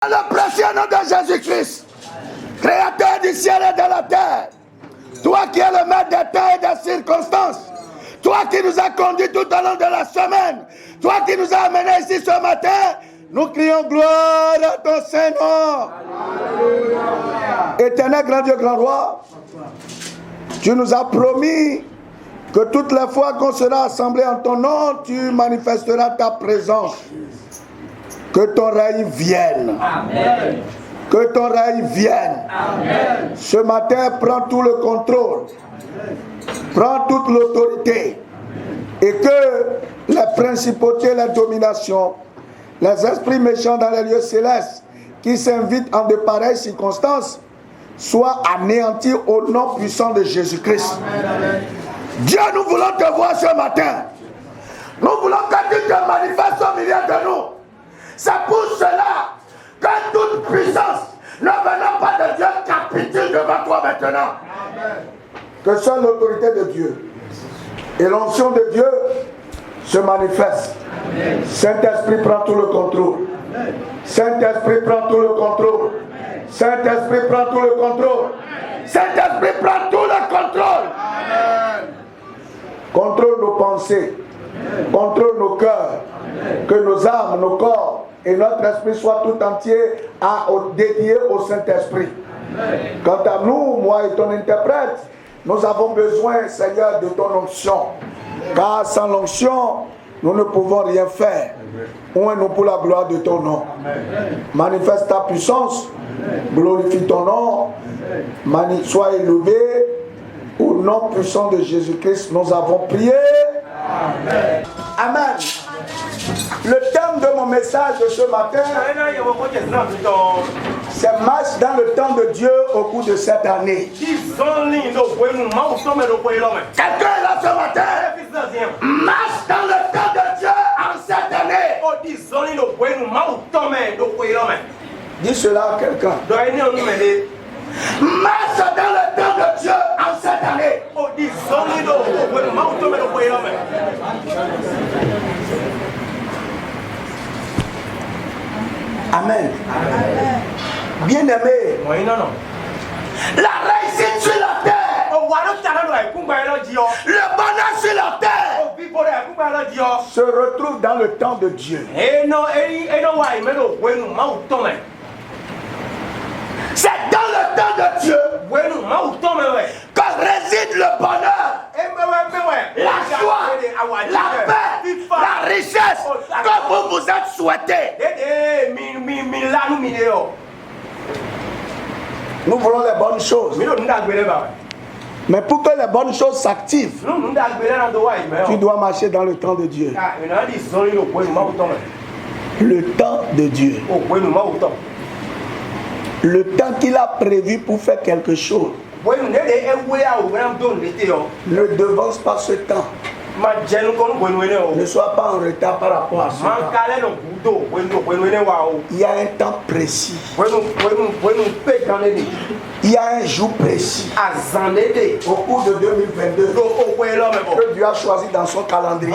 Le précieux nom de Jésus-Christ, créateur du ciel et de la terre, toi qui es le maître des temps et des circonstances, toi qui nous as conduits tout au long de la semaine, toi qui nous as amenés ici ce matin, nous crions gloire à ton Saint-Nom. Éternel grand Dieu, grand roi, tu nous as promis que toutes les fois qu'on sera assemblés en ton nom, tu manifesteras ta présence. Que ton règne vienne. Amen. Que ton règne vienne. Amen. Ce matin, prends tout le contrôle. Prends toute l'autorité. Et que les principautés, les dominations, les esprits méchants dans les lieux célestes qui s'invitent en de pareilles circonstances soient anéantis au nom puissant de Jésus-Christ. Dieu, nous voulons te voir ce matin. Nous voulons que tu te manifestes au milieu de nous. C'est pour cela que toute puissance ne venant pas de Dieu capitule devant toi maintenant. Amen. Que seule l'autorité de Dieu et l'onction de Dieu se manifeste. Saint-Esprit prend tout le contrôle. Saint-Esprit prend tout le contrôle. Saint-Esprit prend tout le contrôle. Saint-Esprit prend tout le contrôle. Amen. Contrôle nos pensées. Contrôle nos cœurs. Que nos âmes, nos corps et notre esprit soient tout entier dédiés au Saint-Esprit. Quant à nous, moi et ton interprète, nous avons besoin, Seigneur, de ton onction. Car sans l'onction, nous ne pouvons rien faire. Ouins-nous pour la gloire de ton nom. Manifeste ta puissance. Glorifie ton nom. Sois élevé. Au nom puissant de Jésus-Christ, nous avons prié. Amen. Amen. Le thème de mon message de ce matin, c'est marche dans le temps de Dieu au cours de cette année. Quelqu'un est là ce matin, marche dans le temps de Dieu en cette année. Dis cela à quelqu'un. Marche dans le temps de Dieu en cette année. Amen. Bien-aimé, la réussite sur la terre, le bonheur sur la terre se retrouve dans le temps de Dieu. C'est dans le temps de Dieu que réside le bonheur, la joie, la paix, la richesse que vous vous êtes souhaité. Nous voulons les bonnes choses. Mais pour que les bonnes choses s'activent, tu dois marcher dans le temps de Dieu. Le temps de Dieu. Le temps qu'il a prévu pour faire quelque chose ne devance pas ce temps. Ne sois pas en retard par rapport à ce temps. Il y a un temps précis. Il y a un jour précis au cours de 2022 que Dieu a choisi dans son calendrier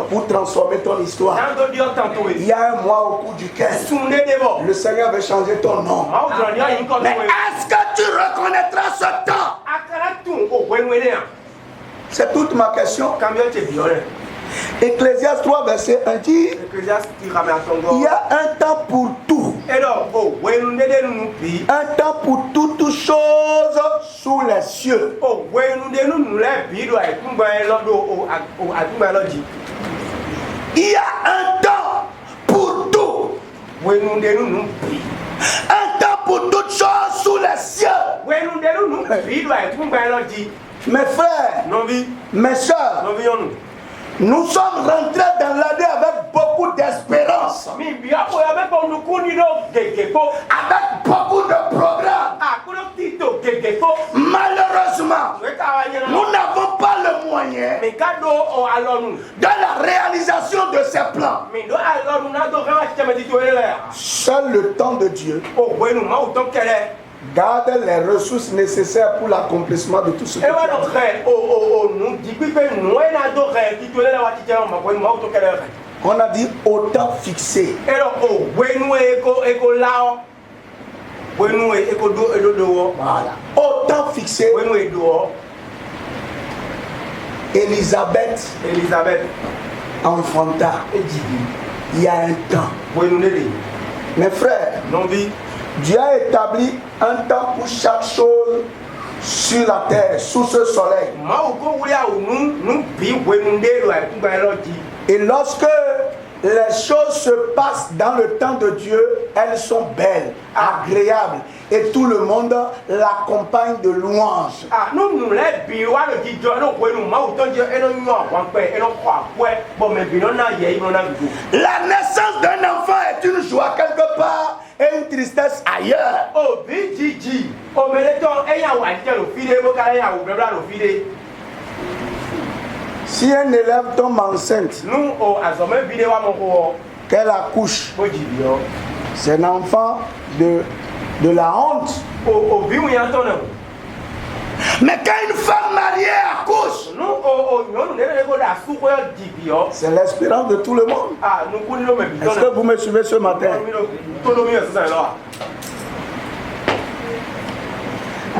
pour transformer ton histoire. Il y a un mois au cours duquel le Seigneur veut changer ton nom. Mais est-ce que tu reconnaîtras ce temps? C'est toute ma question. Ecclésiaste 3, verset 1 dit, il y a un temps pour tout. Un temps pour toutes choses sous les cieux. Il y a un temps pour tout. Un temps pour toutes choses sous les cieux. Mes frères, mes soeurs, nous sommes rentrés dans l'année avec beaucoup d'espérance, avec beaucoup de programmes. Malheureusement, nous n'avons pas le moyen de la réalisation de ces plans. Seul le temps de Dieu garde les ressources nécessaires pour l'accomplissement de tout ce que tu as dit. On a dit au temps fixé. Voilà. Au temps fixé. Élisabeth enfanta. Il y a un temps. Mes frères, Dieu a établi un temps pour chaque chose sur la terre, sous ce soleil. Et lorsque les choses se passent dans le temps de Dieu, elles sont belles, agréables, et tout le monde l'accompagne de louanges. La naissance d'un enfant est une joie quelque part et une tristesse ailleurs. Si un élève tombe enceinte, qu'elle accouche, c'est un enfant de la honte. Mais quand une femme mariée accouche, c'est l'espérance de tout le monde. Est-ce que vous me suivez ce matin?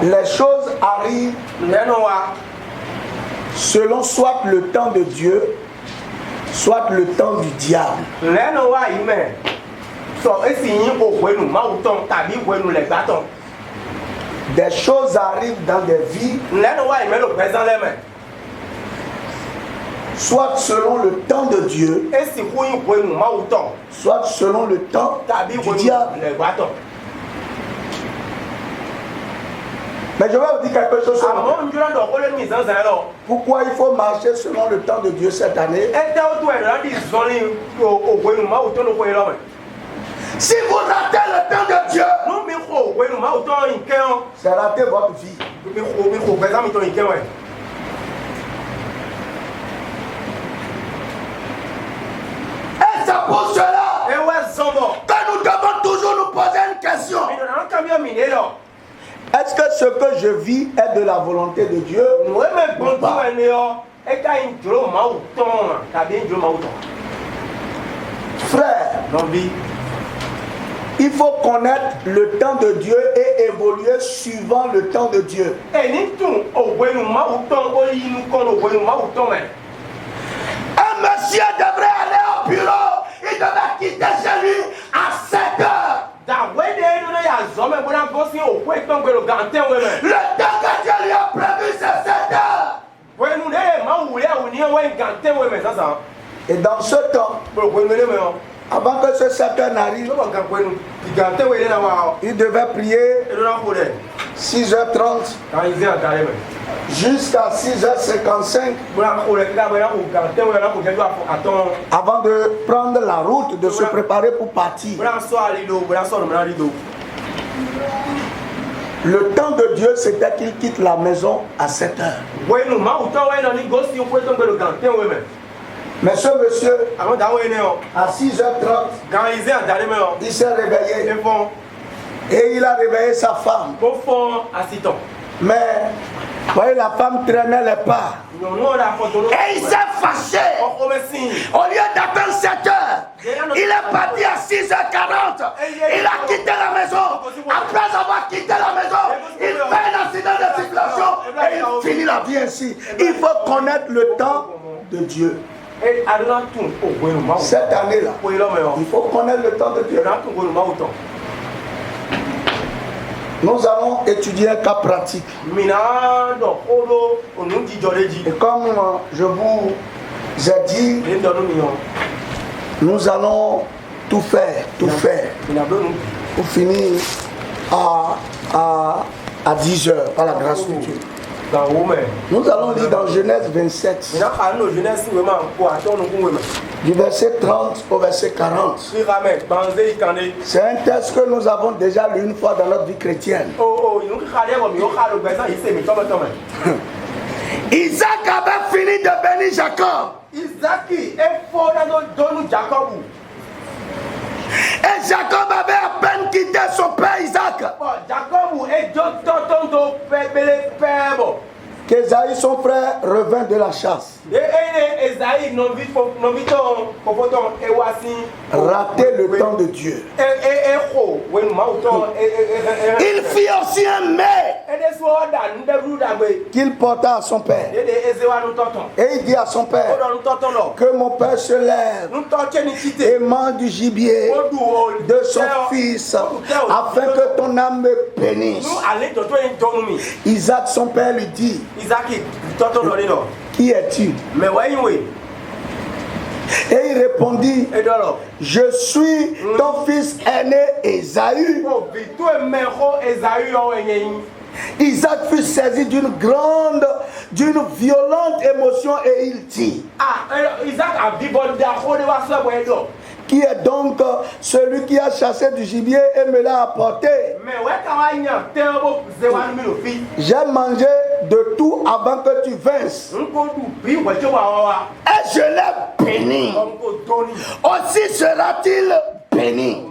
Les choses arrivent selon soit le temps de Dieu, soit le temps du diable. Des choses arrivent dans des vies, soit selon le temps de Dieu, soit selon le temps du diable. Mais je vais vous dire quelque chose. Pourquoi il faut marcher selon le temps de Dieu cette année? Si vous ratez le temps de Dieu, c'est rater votre vie. Et c'est pour cela que nous devons toujours nous poser une question. Est-ce que ce que je vis est de la volonté de Dieu ou pas? Frère, il faut connaître le temps de Dieu et évoluer suivant le temps de Dieu. Un monsieur devrait aller au bureau, il devait quitter chez lui à 7 heures. Le temps que Dieu lui a prévu, c'est 7 heures. Et dans ce temps, avant que ce 7 heures n'arrive, il devait prier 6h30 jusqu'à 6h55 avant de prendre la route, de se préparer pour partir. Le temps de Dieu, c'était qu'il quitte la maison à 7 heures. Mais ce monsieur, à 6h30, il s'est réveillé et il a réveillé sa femme. Mais, voyez, la femme traînait les pas. Et il s'est fâché. Au lieu d'attendre 7 heures, il est parti à 6h40. Il a quitté la maison. Après avoir quitté la maison, il fait un accident de circulation et il finit la vie ainsi. Il faut connaître le temps de Dieu. Cette année-là, il faut connaître le temps de Dieu. Nous allons étudier un cas pratique. Et comme je vous ai dit, nous allons tout faire pour finir à 10 heures par la grâce de Dieu. Nous allons lire dans Genèse 27, du verset 30 au verset 40. C'est un texte que nous avons déjà lu une fois dans notre vie chrétienne. Isaac avait fini de bénir Jacob. Et Jacob avait à peine quitté son père Isaac qu'Ésaïe, son frère, revint de la chasse. Raté le temps de Dieu. Il fit aussi un mets qu'il porta à son père. Et il dit à son père que mon père se lève et mange du gibier de son fils afin que ton âme me bénisse. Isaac, son père, lui dit: qui es-tu? Et il répondit: je suis ton fils aîné Ésaü. Isaac fut saisi d'une violente émotion et il dit: qui est donc celui qui a chassé du gibier et me l'a apporté? J'ai mangé de tout avant que tu vinsses. Et je l'ai béni. Aussi sera-t-il béni.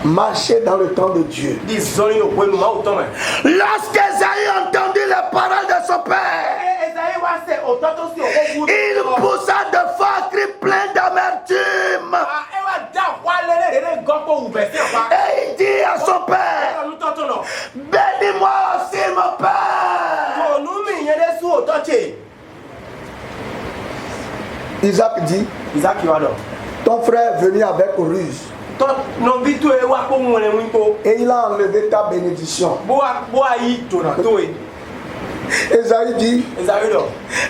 Marcher dans le temps de Dieu. Lorsqu'Ésaü entendit les paroles de son père, il poussa de forts cris pleins d'amertume. Et il dit à son père: bénis-moi aussi, mon père. Isaac dit: ton frère est venu avec ruse. Et il a enlevé ta bénédiction. Ésaü dit: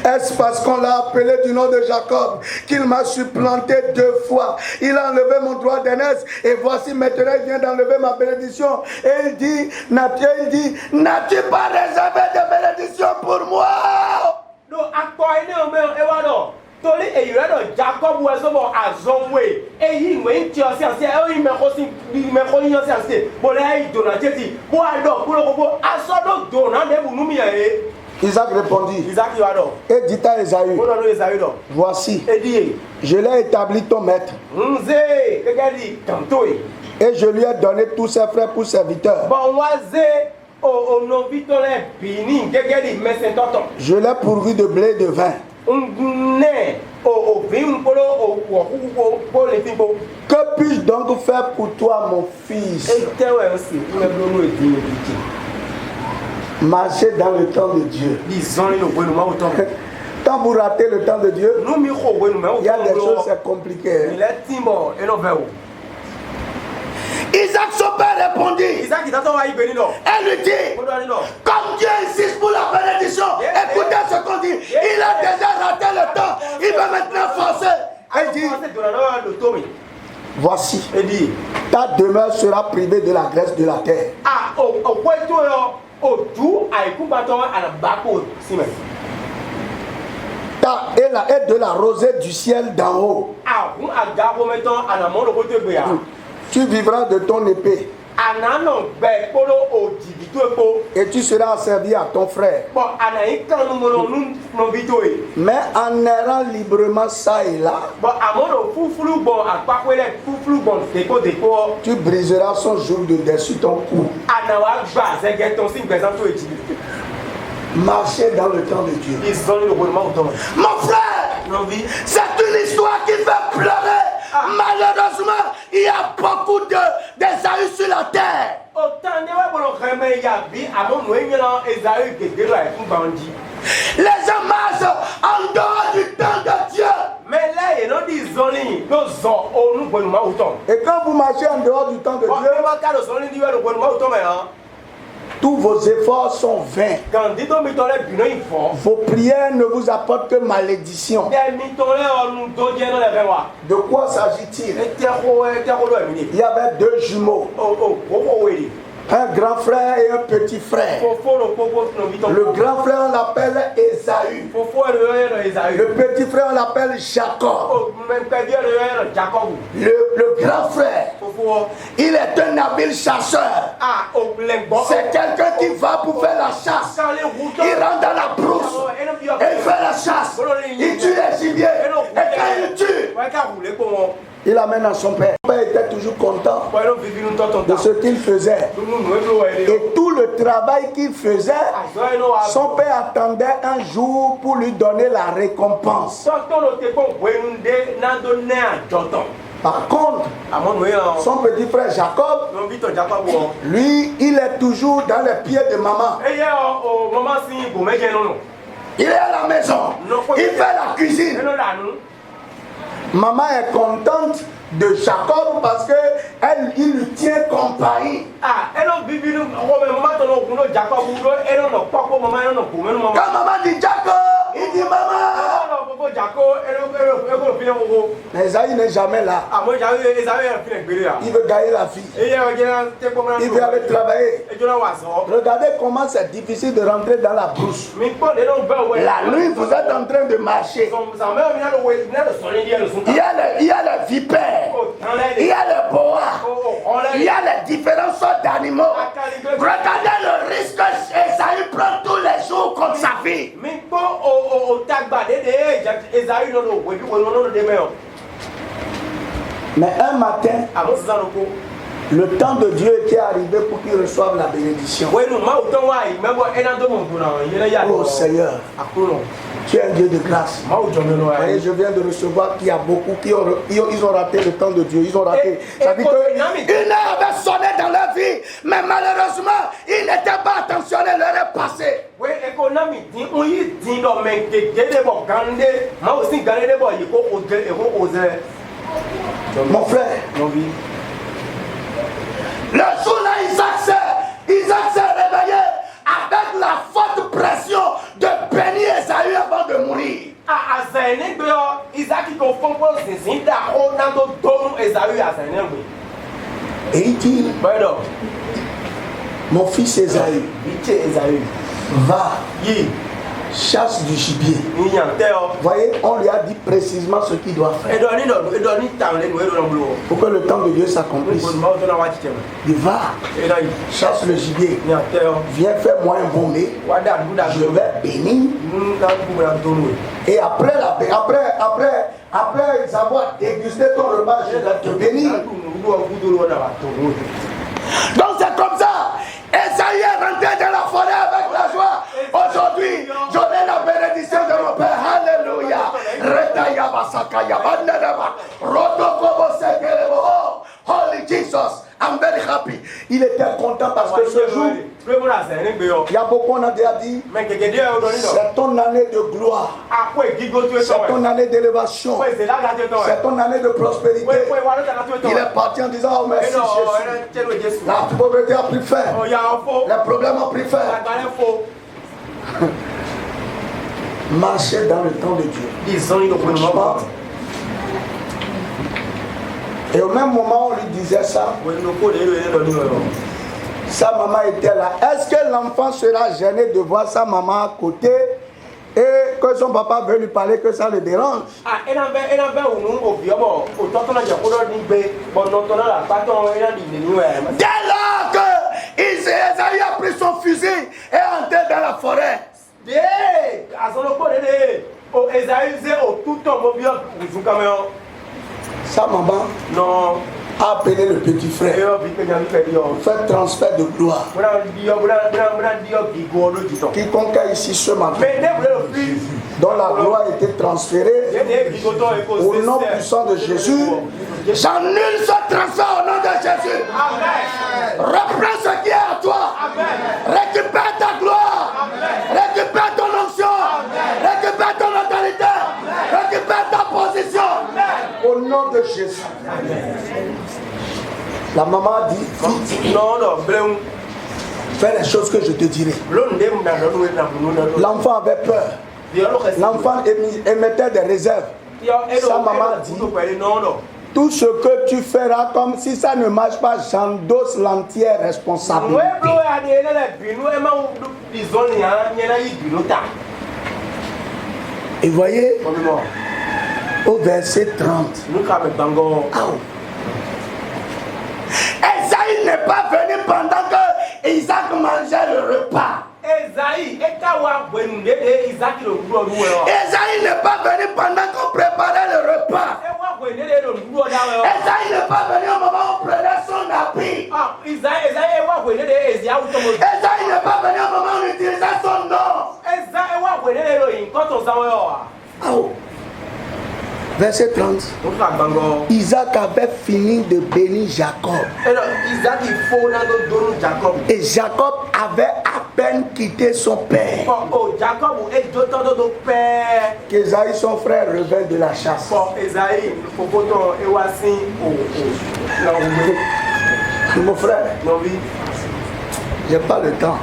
est-ce parce qu'on l'a appelé du nom de Jacob qu'il m'a supplanté 2 fois? Il a enlevé mon droit d'aînesse et voici maintenant il vient d'enlever ma bénédiction. Et il dit: n'as-tu pas réservé de bénédiction pour moi? Isaac répondit et dit à Ésaü: voici, je l'ai établi ton maître et je lui ai donné tous ses frères pour serviteurs. Je l'ai pourvu de blé et de vin. Que puis-je donc faire pour toi, mon fils? Marcher dans le temps de Dieu. Quand vous ratez le temps de Dieu, il y a des choses, c'est compliqué. Isaac, son père, répondit et lui dit: comme Dieu insiste pour la bénédiction, écoutez ce qu'on dit. Il a déjà raté le temps, il va maintenant forcer. Et il dit: voici, ta demeure sera privée de la graisse de la terre. Et de la rosée du ciel d'en haut. Tu vivras de ton épée. Et tu seras asservi à ton frère. Mais en errant librement ça et là, tu briseras son joug de dessus ton cou. Marcher dans le temps de Dieu. Mon frère, c'est une histoire qui fait pleurer. Malheureusement, il y a beaucoup d'Ésaü sur la terre. Les gens marchent en dehors du temps de Dieu. Et quand vous marchez en dehors du temps de Dieu, tous vos efforts sont vains. Vos prières ne vous apportent que malédiction. De quoi s'agit-il? Il y avait 2 jumeaux. Un grand frère et un petit frère. Le grand frère, on l'appelle Ésaü. Le petit frère, on l'appelle Jacob. Le grand frère, il est un habile chasseur. C'est quelqu'un qui va pour faire la chasse. Il rentre dans la brousse et il fait la chasse. Il tue les gibiers. Et quand il tue, il amène à son père. Son père était toujours content de ce qu'il faisait. Et tout le travail qu'il faisait, son père attendait un jour pour lui donner la récompense. Par contre, son petit frère Jacob, lui, il est toujours dans les pieds de maman. Il est à la maison, il fait la cuisine. Maman est contente de Jacob parce que il lui tient compagnie. Quand maman dit Jacob, il dit maman. Mais Esaïe n'est jamais là. Il veut gagner la vie. Il veut aller travailler. Regardez comment c'est difficile de rentrer dans la brousse. La nuit, vous êtes en train de marcher. Il y a les vipères. Il y a le boa. Il y a les différentes sortes d'animaux. Regardez le risque que Esaïe prend tous les jours contre sa vie. Mais un matin, le temps de Dieu était arrivé pour qu'il reçoive la bénédiction. Oh Seigneur, tu es un Dieu de grâce. Et je viens de recevoir qu'il y a beaucoup qui ont raté le temps de Dieu. Ils ont raté. Ça veut dire qu'une heure avait sonné dans leur vie, mais malheureusement, ils n'étaient pas attentionnés, leur est passé. Mon frère, le jour là, Isaac s'est réveillé avec la forte pression de bénir Esaü avant de mourir. Et il dit, mon fils Esaü, va, chasse du gibier. Voyez, on lui a dit précisément ce qu'il doit faire pour que le temps de Dieu s'accomplisse. Il va, chasse le gibier. Viens faire moi un bon mets. Je vais bénir. Et après avoir dégusté ton repas, je vais te bénir. Donc c'est comme ça. Esaïe est rentré dans la forêt avec la joie. Aujourd'hui, je donne la bénédiction de mon Père. Alléluia. Holy Jesus, I'm very happy. Il était content parce que ce jour, il y a beaucoup, on a déjà dit, c'est ton année de gloire, c'est ton année d'élévation, c'est ton année de prospérité. Il est parti en disant, oh merci Jésus. La pauvreté a pris fin, les problèmes ont pris fin. Marcher dans le temps de Dieu. Et au même moment, on lui disait ça. Sa maman était là. Est-ce que l'enfant sera gêné de voir sa maman à côté et que son papa veut lui parler, que ça le dérange? Dès lors que Esaïe a pris son fusil et est entré dans la forêt. Sa maman a appelé le petit frère. Fait transfert de gloire. Quiconque est ici ce matin, dont la gloire a été transférée au nom puissant de Jésus, j'annule ce transfert au nom de Jésus. Reprends ce qui est à toi. Récupère ta gloire. Récupère ton onction. Récupère ton autorité. Récupère ta position. Au nom de Jésus. La maman a dit, fais les choses que je te dirai. L'enfant avait peur. L'enfant émettait des réserves. Sa maman a dit, tout ce que tu feras, comme si ça ne marche pas, j'endosse l'entière responsabilité. Et voyez, au verset 30, Esaïe n'est pas venu pendant que Isaac mangeait le repas. Esaïe n'est pas venu pendant qu'on préparait le repas. Esaïe n'est pas venu au moment où on prenait son appui. Esaïe n'est pas venu au moment où on utilisait son nom. Oh. Verset 30. Isaac avait fini de bénir Jacob. Et Jacob avait à peine quitté son père. Qu'Ésaïe, son frère, revint de la chasse. Mon frère, j'ai pas le temps.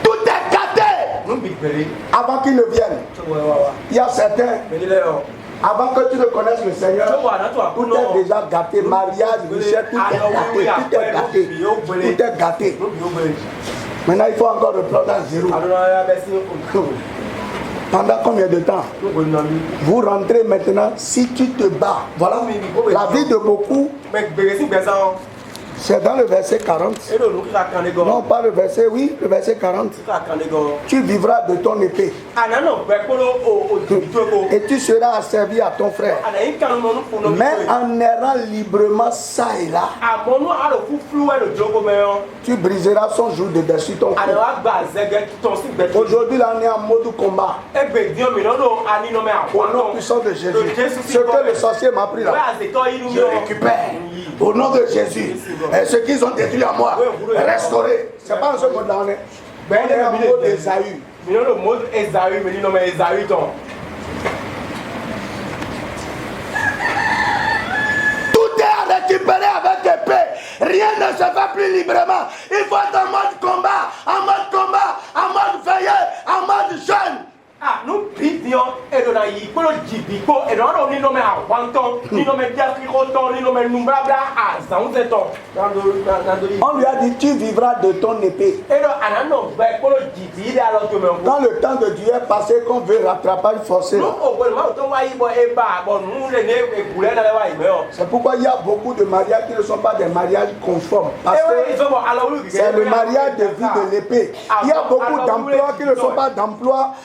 Tout est gâté. Avant qu'il ne vienne, il y a certains, avant que tu ne connaisses le Seigneur, tout est déjà gâté. Mariage, Michel, tout est gâté. Tout est gâté. Maintenant, il faut encore reprendre à zéro. Pendant combien de temps? Vous rentrez maintenant, si tu te bats. Voilà la vie de beaucoup. C'est dans le verset 40. Non, pas le verset, oui, le verset 40. Tu vivras de ton épée. Et tu seras asservi à ton frère. Mais en errant librement ça et là, tu briseras son joug de dessus ton frère. Aujourd'hui, là, on est en mode combat. Au nom puissant de Jésus. Ce que le sorcier m'a pris là, je récupère. Au nom de Jésus. Et ce qu'ils ont détruit à moi, restaurer. C'est pas un seul mot là, on est en mode Esaü. Tout est à récupérer avec épée. Rien ne se fait plus librement. Il faut être en mode combat, en mode veilleux, en mode jeûne. Nous prions et nous on lui a dit tu vivras de ton épée. Quand le temps de Dieu est passé, qu'on veut rattrapage forcé. C'est pourquoi il y a beaucoup de mariages qui ne sont pas des mariages conformes. Parce que c'est le mariage de vie de l'épée. Il y a beaucoup d'emplois qui ne sont pas d'emplois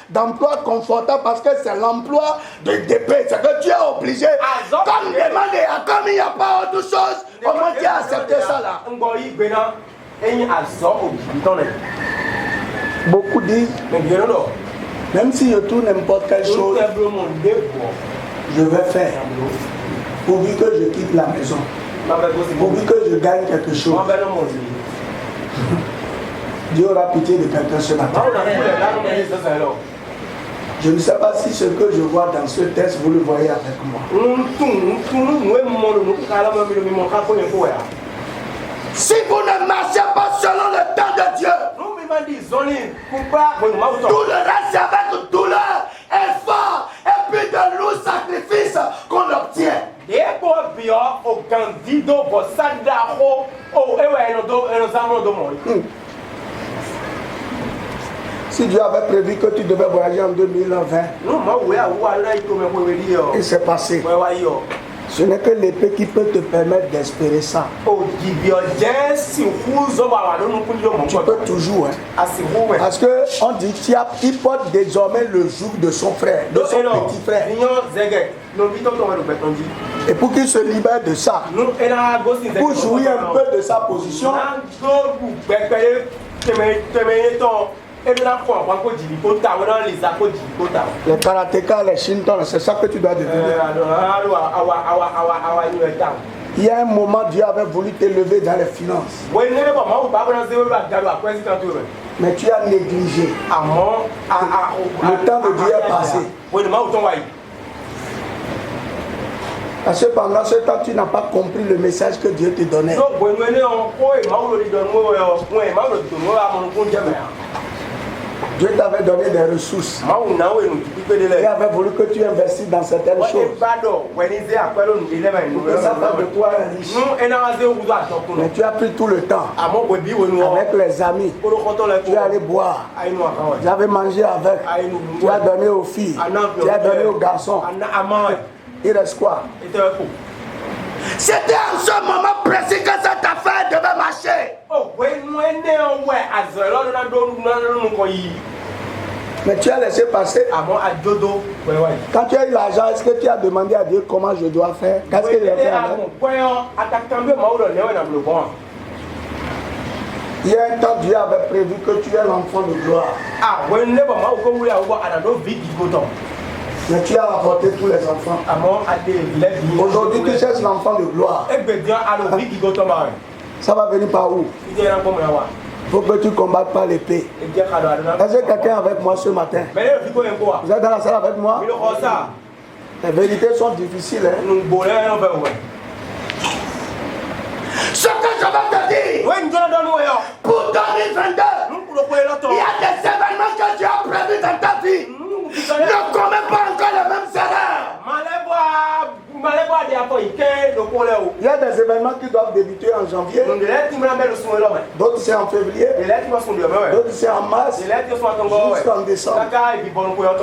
confortable parce que c'est l'emploi de d'épée. C'est que tu es obligé. Comme demander, comme il n'y a pas autre chose, comment tu as accepté ça là? Beaucoup disent, même si je trouve n'importe quelle chose, je vais faire. Pourvu que je quitte la maison. Pourvu que je gagne quelque chose. Dieu aura pitié de quelqu'un ce matin. Je ne sais pas si ce que je vois dans ce texte, vous le voyez avec moi. Si vous ne marchez pas selon le temps de Dieu, tout le reste c'est avec douleur, effort et puis de lourds sacrifices qu'on obtient. Si Dieu avait prévu que tu devais voyager en 2020, il s'est passé. Ce n'est que l'épée qui peut te permettre d'espérer ça. Tu peux toujours. Parce qu'on dit qu'il porte désormais le joug de son frère, de son petit frère. Et pour qu'il se libère de ça, pour jouir un peu de sa position, les karatékas, les shintons, c'est ça que tu dois devenir. Il y a un moment, Dieu avait voulu t'élever dans les finances. Mais tu as négligé. Le temps de Dieu est passé. Parce que pendant ce temps, tu n'as pas compris le message que Dieu te donnait. Dieu t'avait donné des ressources. Il avait voulu que tu investisses dans certaines choses. Pour que ça fasse de toi un riche. Mais tu as pris tout le temps avec les amis. Tu es allé boire. Tu avais mangé avec. Tu as donné aux filles. Tu as donné aux garçons. Il reste quoi? C'était en ce moment précis que cette affaire devait marcher. Mais tu as laissé passer. Àmọ́ àjọdó wẹ̀wẹ̀. Quand tu as eu l'argent, est-ce que tu as demandé à Dieu comment je dois faire? Qu'est-ce qu'il a fait avec? Il y a un temps, Dieu avait prévu que tu es l'enfant de gloire. Mais tu as apporté tous les enfants. Aujourd'hui, tu cherches l'enfant de gloire. Ça va venir par où? Il faut que tu combattes par l'épée. Est-ce que quelqu'un est avec moi ce matin? Vous êtes dans la salle avec moi? Les vérités sont difficiles. Hein? Ce que je vais te dire, pour 2022, il y a des événements que Dieu a prévus dans ta vie. Ne commets pas encore les mêmes erreurs. Il y a des événements qui doivent débuter en janvier. D'autres c'est en février. D'autres c'est en mars. Jusqu'en décembre.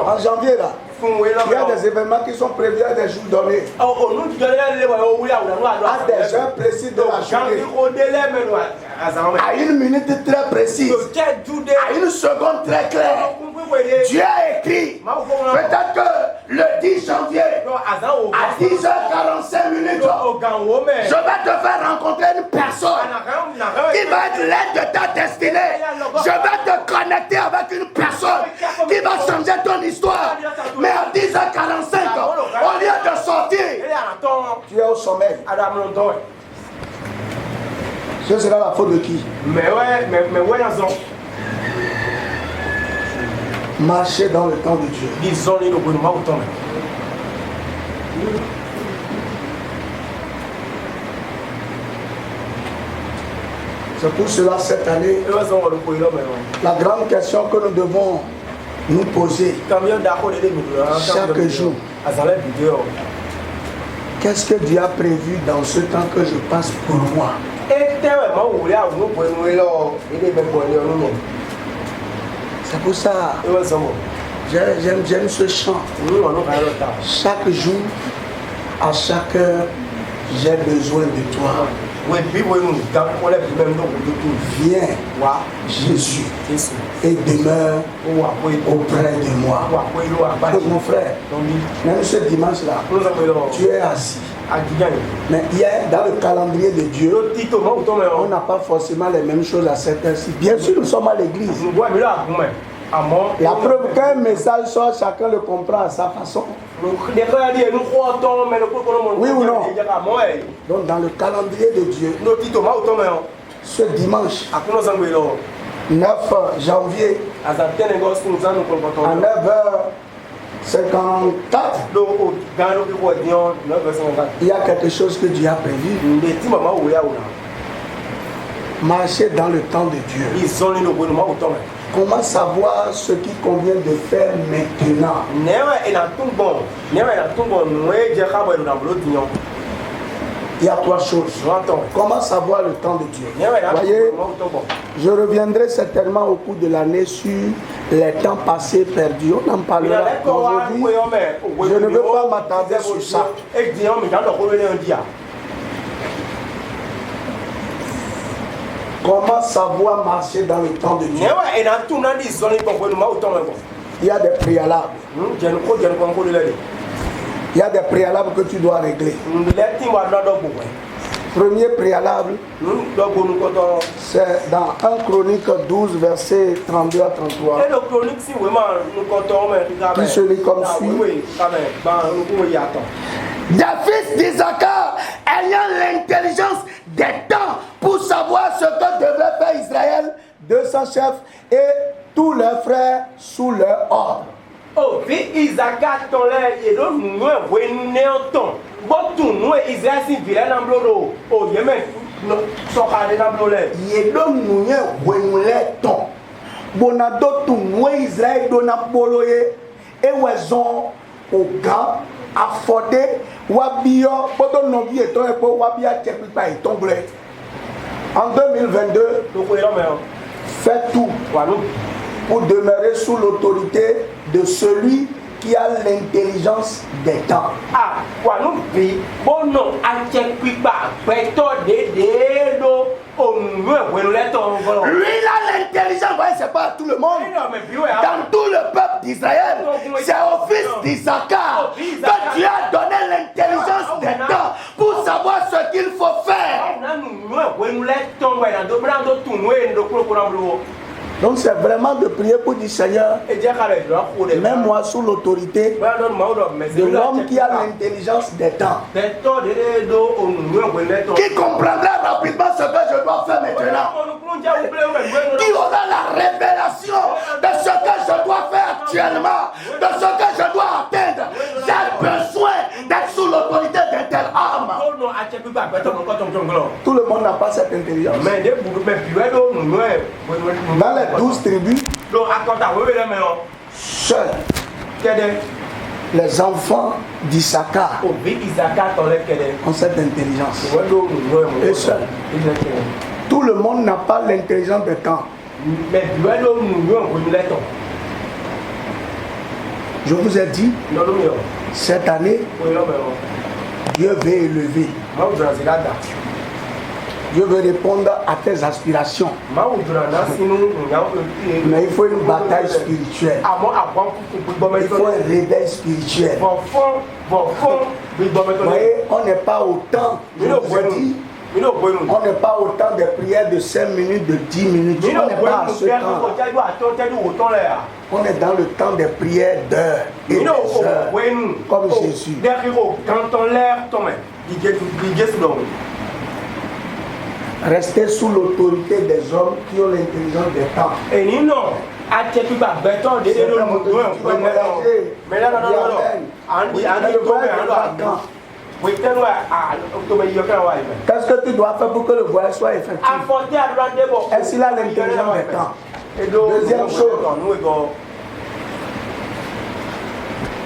En janvier là. Il y a des événements qui sont prévus à des jours donnés. À des heures précises de la journée. À une minute très précise. À une seconde très claire. Dieu a écrit. Peut-être que le 10 janvier, à 10h45 minutes, je vais te faire rencontrer une personne qui va être l'aide de ta destinée. Je vais te connecter avec une personne qui va changer ton histoire. Mais à 10h45, au lieu de sortir, tu es au sommeil. Ce sera la faute de qui? Marcher dans le temps de Dieu. C'est pour cela cette année, la grande question que nous devons nous poser chaque jour, qu'est-ce que Dieu a prévu dans ce temps que je passe pour moi? C'est pour ça, j'aime ce chant. Chaque jour, à chaque heure, j'ai besoin de toi. Viens, Jésus, et demeure auprès de moi. Mon frère, même ce dimanche-là, tu es assis. Mais hier, dans le calendrier de Dieu, on n'a pas forcément les mêmes choses à cette heure-ci. Bien sûr, nous sommes à l'église. La preuve qu'un message sort, chacun le comprend à sa façon. Oui ou non? Donc dans le calendrier de Dieu, ce dimanche, 9 janvier, à 9h54, il y a quelque chose que Dieu a prévu. Marcher dans le temps de Dieu. Comment savoir ce qui convient de faire maintenant? Il y a trois choses. Comment savoir le temps de Dieu? Voyez, je reviendrai certainement au cours de l'année sur les temps passés perdus. On en parlera aujourd'hui. Je ne veux pas m'attarder sur ça. Comment savoir marcher dans le temps de Dieu? Il y a des préalables. Il y a des préalables que tu dois régler. Premier préalable, c'est dans 1 Chronique 12, verset 32 à 33. Qui se lit comme suit. Des fils d'Isaac ayant l'intelligence des temps pour savoir ce que devait faire Israël, 200 chefs et tous leurs frères sous leur ordre. Oh, vi Isaac ton lè et donc nous néanton. Bon tout nous Israël si vilain n'ambloro. Oh Yemen no so kale n'amblole. Et donc nous ton. Bonado tout nous Israël dona boloye et wezon au gars affordé wabio poto nobi et ton epo wabia chepipa et ton blé. En 2022, fais tout pour demeurer sous l'autorité de celui qui a l'intelligence des temps. Ah, quoi nous dit, bon non, à chepipa, peto de do, Lui, il a l'intelligence. Vous voyez, c'est pas à tout le monde. Dans tout le peuple d'Israël, c'est au fils d'Issachar que Dieu a donné l'intelligence des temps pour savoir ce qu'il faut faire. Donc c'est vraiment de prier pour dire Seigneur, mets-moi sous l'autorité de l'homme qui a l'intelligence des temps, qui comprendra rapidement ce que je dois faire maintenant, qui aura la révélation de ce que je dois faire actuellement, de ce que je dois atteindre. J'ai besoin d'être sous l'autorité d'un tel homme. Tout le monde n'a pas cette intelligence. Dans les 12 tribus, seuls les enfants d'Issachar ont cette intelligence. Et seuls. Tout le monde n'a pas l'intelligence des temps. Je vous ai dit, cette année, Dieu veut élever. Dieu veut répondre à tes aspirations. Mais il faut une bataille spirituelle. Il faut un réveil spirituel. Vous voyez, on n'est pas au temps, je vous ai dit, on n'est pas au temps des prières de 5 minutes, de 10 minutes. On n'est pas à ce temps. On est dans le temps des prières d'heures et des heures, comme Jésus. Restez sous l'autorité des hommes qui ont l'intelligence des temps. Qu'est-ce que tu dois faire pour que le voyage soit effectif? Est-ce qu'il a l'intelligence des temps? Deuxième chose,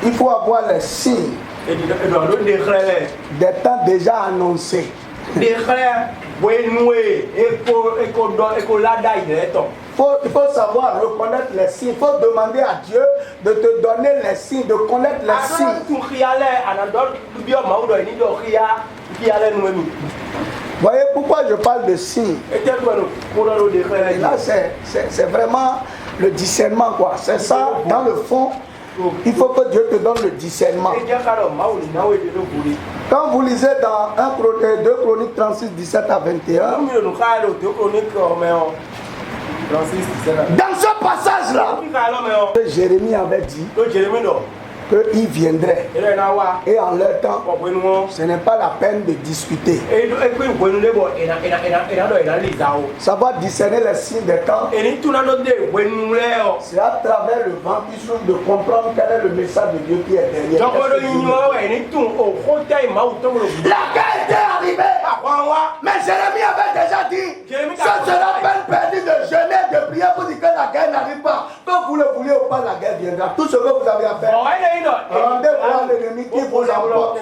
il faut avoir les signes des temps déjà annoncés. Il faut savoir reconnaître les signes. Il faut demander à Dieu de te donner les signes, de connaître les signes. Voyez pourquoi je parle de signes? Et là, c'est vraiment le discernement, quoi. C'est ça, dans le fond. Il faut que Dieu te donne le discernement. Quand vous lisez dans 2 Chroniques 36, 17 à 21, dans ce passage-là, Jérémie avait dit qu'il viendrait. Et en leur temps, ce n'est pas la peine de discuter. Savoir discerner les signes des temps, c'est à travers le vent qui souffle de comprendre quel est le message de Dieu qui est derrière. La guerre était arrivée. Mais Jérémie avait déjà dit ce sera peine perdue de jeûner, de prier pour dire que la guerre n'arrive pas. Que vous le voulez ou pas, la guerre viendra. Tout ce que vous avez à faire, rendez-vous à l'ennemi qui vous emporte.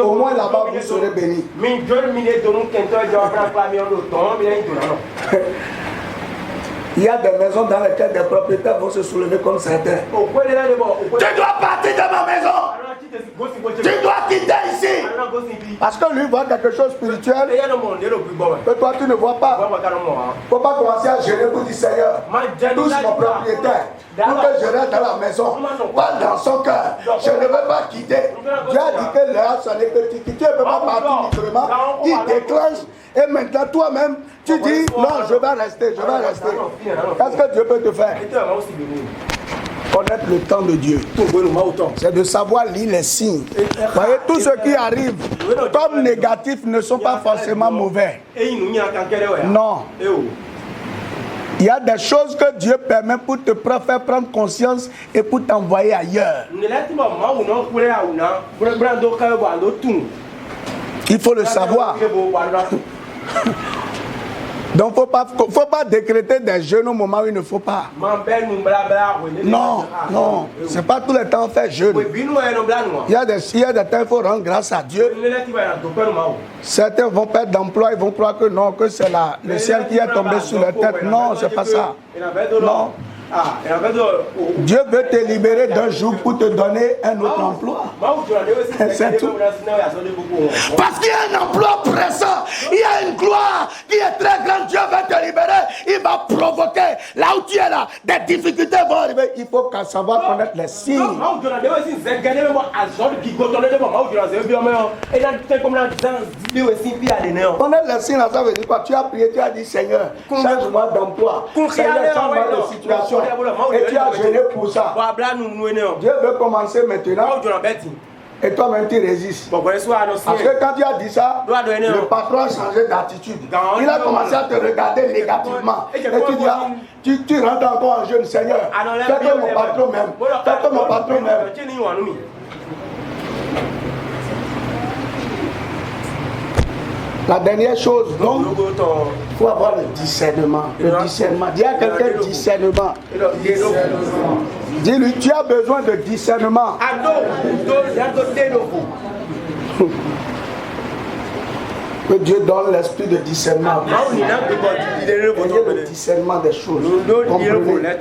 Au moins là-bas, vous serez bénis. Il y a des maisons dans lesquelles des propriétaires vont se soulever comme certains. Tu dois partir de ma maison. Tu dois quitter ici. Parce que lui voit quelque chose de spirituel que toi tu ne vois pas. Il ne faut pas commencer à gêner pour dire Seigneur, touche mon propriétaire pour que je reste dans la maison. Pas dans son cœur. Je ne veux pas quitter. Dieu a dit que l'heure sonne que tu quittes. Tu ne peux pas partir librement. Il déclenche. Et maintenant toi-même tu dis non, je vais rester, je vais rester. Qu'est-ce que Dieu peut te faire? Connaître le temps de Dieu, c'est de savoir lire les signes. Vous voyez, tout ce qui arrive comme négatif ne sont pas forcément mauvais. Non. Il y a des choses que Dieu permet pour te faire prendre conscience et pour t'envoyer ailleurs. Il faut le savoir. Donc il ne faut pas décréter des jeûnes au moment où il ne faut pas. Non, non, ce n'est pas tout le temps faire jeûne. Il y a des temps il faut rendre grâce à Dieu. Certains vont perdre d'emploi, ils vont croire que non, que c'est le ciel qui est tombé sur leur tête. Non, ce n'est pas ça. Non. Dieu veut te libérer d'un jour pour te donner un autre emploi. C'est tout. Parce qu'il y a un emploi pressant, il y a une gloire qui est très grande. Dieu va te libérer, il va provoquer. Là où tu es là, des difficultés vont arriver. Il faut savoir connaître les signes. Connaître les signes, ça veut dire quoi? Tu as prié, tu as dit Seigneur, change-moi d'emploi, Seigneur, change-moi de situation. Et tu as gêné pour ça. Dieu veut commencer maintenant. Et toi-même tu résistes. Parce que quand tu as dit ça, le patron a changé d'attitude. Il a commencé à te regarder négativement. Et tu dis, tu rentres encore en jeune, Seigneur. Fais comme mon patron même. Fais comme mon patron même. La dernière chose, donc, il faut avoir le discernement. Le discernement. Dis à quelqu'un discernement. Dis-lui, tu as besoin de discernement. Que Dieu donne l'esprit de discernement. Le discernement des choses. Comprenez?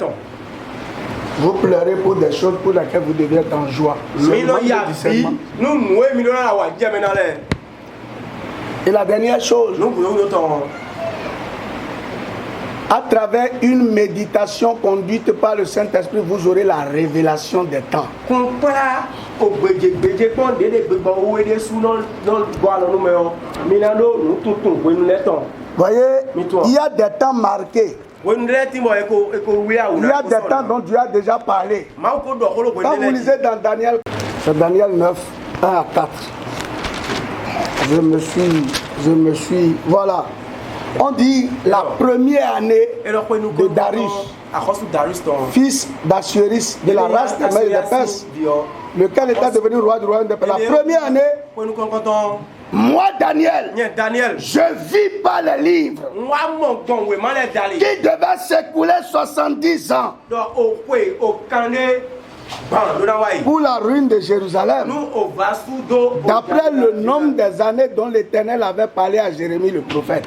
Vous pleurez pour des choses pour lesquelles vous devez être en joie. Et la dernière chose, à travers une méditation conduite par le Saint-Esprit, vous aurez la révélation des temps. Voyez, il y a des temps marqués. Il y a des temps dont Dieu a déjà parlé. Quand vous lisez dans Daniel, c'est Daniel 9, 1 à 4. Je me suis, voilà. On dit la première année de Darius, fils d'Assuérus, de la race des Perses, lequel était devenu roi du royaume de Perse. La première année, moi Daniel, je vis par les livres qui devait s'écouler 70 ans pour la ruine de Jérusalem, d'après le nombre des années dont l'Éternel avait parlé à Jérémie le prophète.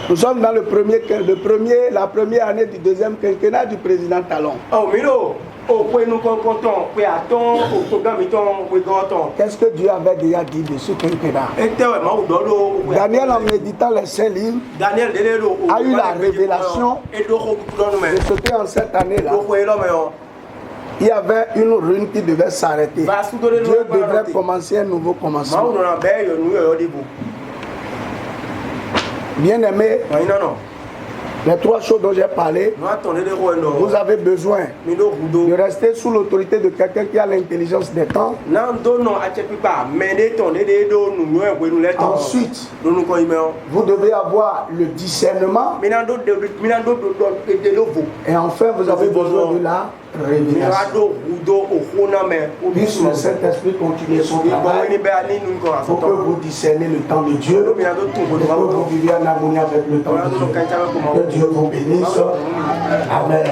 Nous sommes dans la première année du deuxième quinquennat du président Talon. Qu'est-ce que Dieu avait déjà dit de ce quinquennat? Daniel, en méditant les 5 livres, a eu la révélation de ce qu'en cette année-là, il y avait une ruine qui devait s'arrêter. Dieu devrait commencer un nouveau commencement. Bien aimé, les 3 choses dont j'ai parlé, vous avez besoin de rester sous l'autorité de quelqu'un qui a l'intelligence des temps. Ensuite, vous devez avoir le discernement. Et enfin, vous avez besoin de la révélation. Puisse le Saint-Esprit continuer son travail pour que vous discernez le temps de Dieu, et que vous viviez en harmonie avec le temps de Dieu. Que Dieu vous bénisse. Amen.